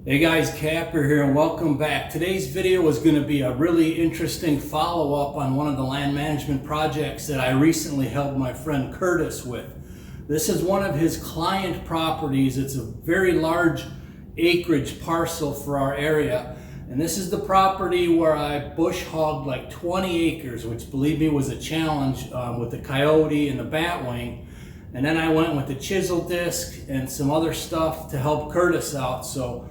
Hey guys, Kapper here and welcome back. Today's video is going to be a really interesting follow-up on one of the land management projects that I recently helped my friend Curtis with. This is one of his client properties. It's a very large acreage parcel for our area. And this is the property where I bush hogged like 20 acres, which believe me was a challenge with the coyote and the batwing. And then I went with the chisel disc and some other stuff to help Curtis out. So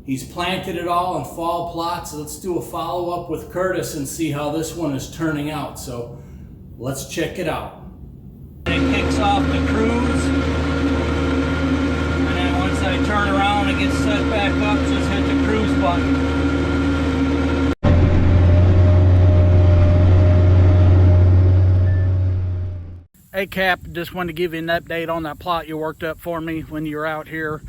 he's planted it all in fall plots. So let's do a follow-up with Curtis and see how this one is turning out. So let's check it out. It kicks off the cruise. And then once I turn around, it gets set back up. Just hit the cruise button. Hey Cap, just wanted to give you an update on that plot you worked up for me when you were out here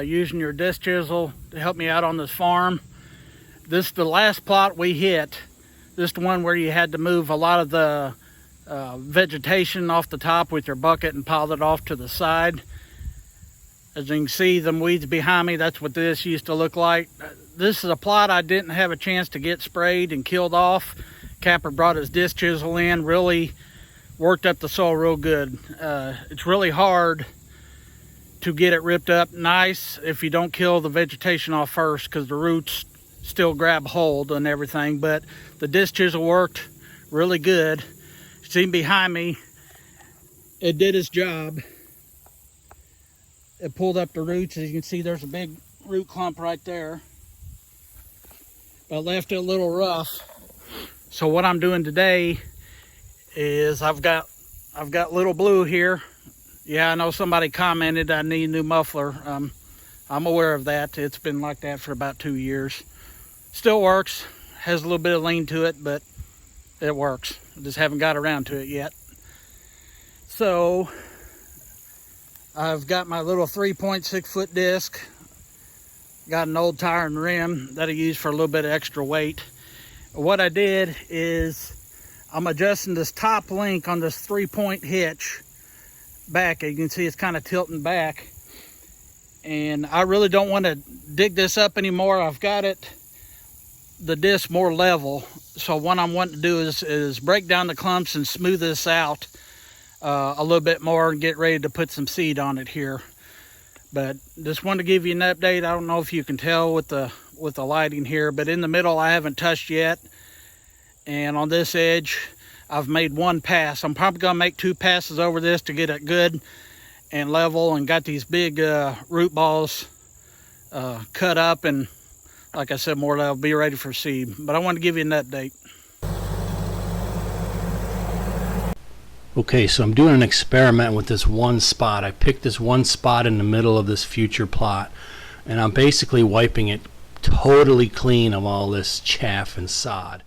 using your disc chisel to help me out on this farm. This is the last plot we hit. This is the one where you had to move a lot of the vegetation off the top with your bucket and pile it off to the side. As you can see, them weeds behind me, that's what this used to look like. This is a plot I didn't have a chance to get sprayed and killed off. Kapper brought his disc chisel in, really worked up the soil real good. It's really hard to get it ripped up nice if you don't kill the vegetation off first, because the roots still grab hold and everything. But the disc chisel worked really good. See behind me, it did its job. It pulled up the roots. As you can see, there's a big root clump right there, but left it a little rough. So what I'm doing today is I've got little blue here. Yeah, I know somebody commented I need a new muffler. I'm aware of that. It's been like that for about 2 years. Still works. Has a little bit of lean to it, but it works. I just haven't got around to it yet. So I've got my little 3.6 foot disc. Got an old tire and rim that I use for a little bit of extra weight. What I did is I'm adjusting this top link on this 3-point hitch back. You can see it's kind of tilting back, and I really don't want to dig this up anymore. I've got the disc more level. So what I'm wanting to do is break down the clumps and smooth this out a little bit more and get ready to put some seed on it here. But just wanted to give you an update. I don't know if you can tell with the lighting here, but in the middle I haven't touched yet. And on this edge, I've made one pass. I'm probably gonna make 2 passes over this to get it good and level, and got these big root balls cut up, and like I said, more level, be ready for seed. But I want to give you an update. Okay, so I'm doing an experiment with this one spot. I picked this one spot in the middle of this future plot, and I'm basically wiping it totally clean of all this chaff and sod.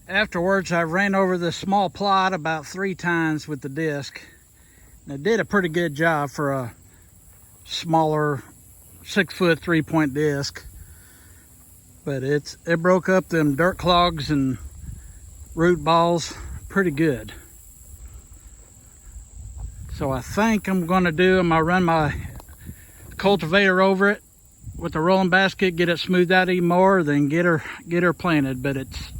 Afterwards, I ran over this small plot about 3 times with the disc. And it did a pretty good job for a smaller 6 foot 3-point disc. But it broke up them dirt clogs and root balls pretty good. So I think I'm gonna run my cultivator over it with the rolling basket, get it smoothed out even more, then get her planted. But it's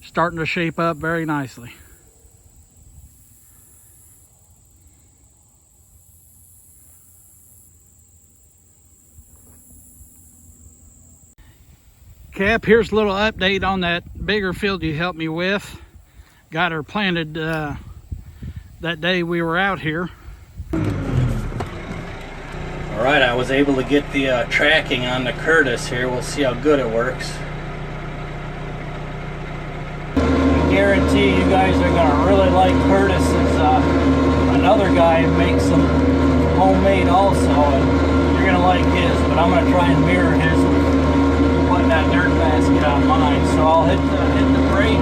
starting to shape up very nicely. Cap, here's a little update on that bigger field you helped me with. got her planted that day we were out here. Alright, I was able to get the tracking on the Curtis here. We'll see how good it works. I guarantee you guys are going to really like Curtis's. Another guy makes them homemade also, and you're going to like his, but I'm going to try and mirror his with putting that dirt basket on mine. So I'll hit the brake.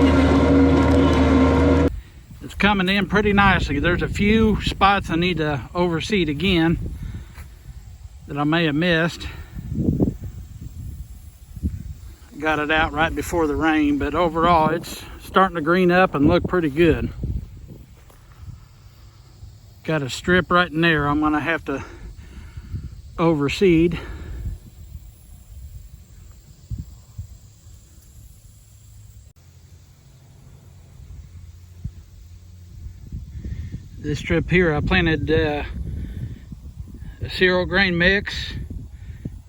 It's coming in pretty nicely. There's a few spots I need to overseed again that I may have missed. Got it out right before the rain, but overall it's starting to green up and look pretty good. Got a strip right in there I'm gonna have to overseed. This strip here I planted a cereal grain mix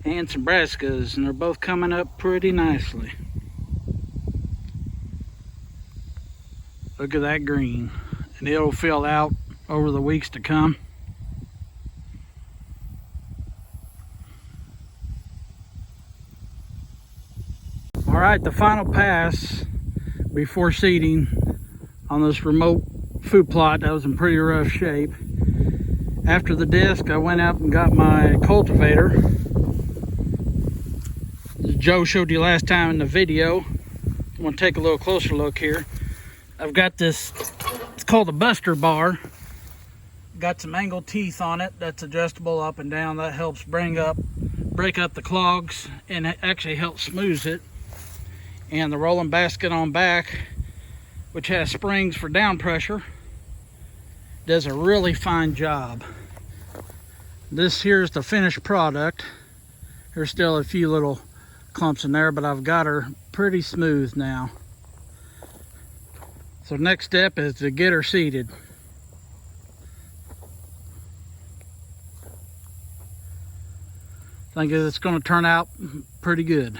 and some brassicas, and they're both coming up pretty nicely. Look at that green, and it'll fill out over the weeks to come. All right, the final pass before seeding on this remote food plot that was in pretty rough shape. After the disc, I went out and got my cultivator. As Joe showed you last time in the video, I'm gonna take a little closer look here. I've got this, it's called a buster bar. Got some angled teeth on it that's adjustable up and down. That helps break up the clogs, and it actually helps smooth it. And the rolling basket on back, which has springs for down pressure, does a really fine job. This here is the finished product. There's still a few little clumps in there, but I've got her pretty smooth now. So next step is to get her seeded. I think it's going to turn out pretty good.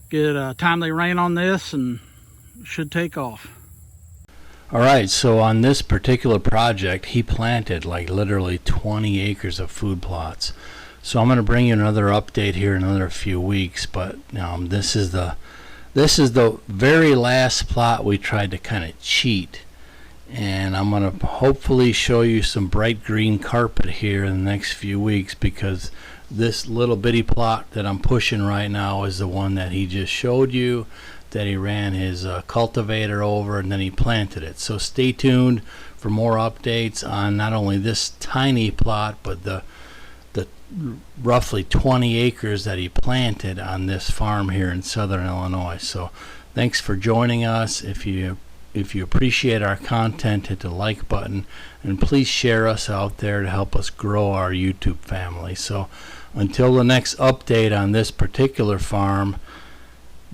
Get a timely rain on this and it should take off. Alright, so on this particular project, he planted like literally 20 acres of food plots. So I'm going to bring you another update here in another few weeks, but this is the very last plot we tried to kind of cheat. And I'm going to hopefully show you some bright green carpet here in the next few weeks, because this little bitty plot that I'm pushing right now is the one that he just showed you, that he ran his cultivator over and then he planted it. So stay tuned for more updates on not only this tiny plot, but the roughly 20 acres that he planted on this farm here in southern Illinois. So thanks for joining us. If you appreciate our content, hit the like button, and please share us out there to help us grow our YouTube family. So until the next update on this particular farm,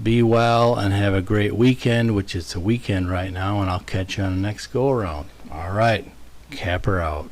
be well and have a great weekend, which is a weekend right now, and I'll catch you on the next go around. All right, Kapper out.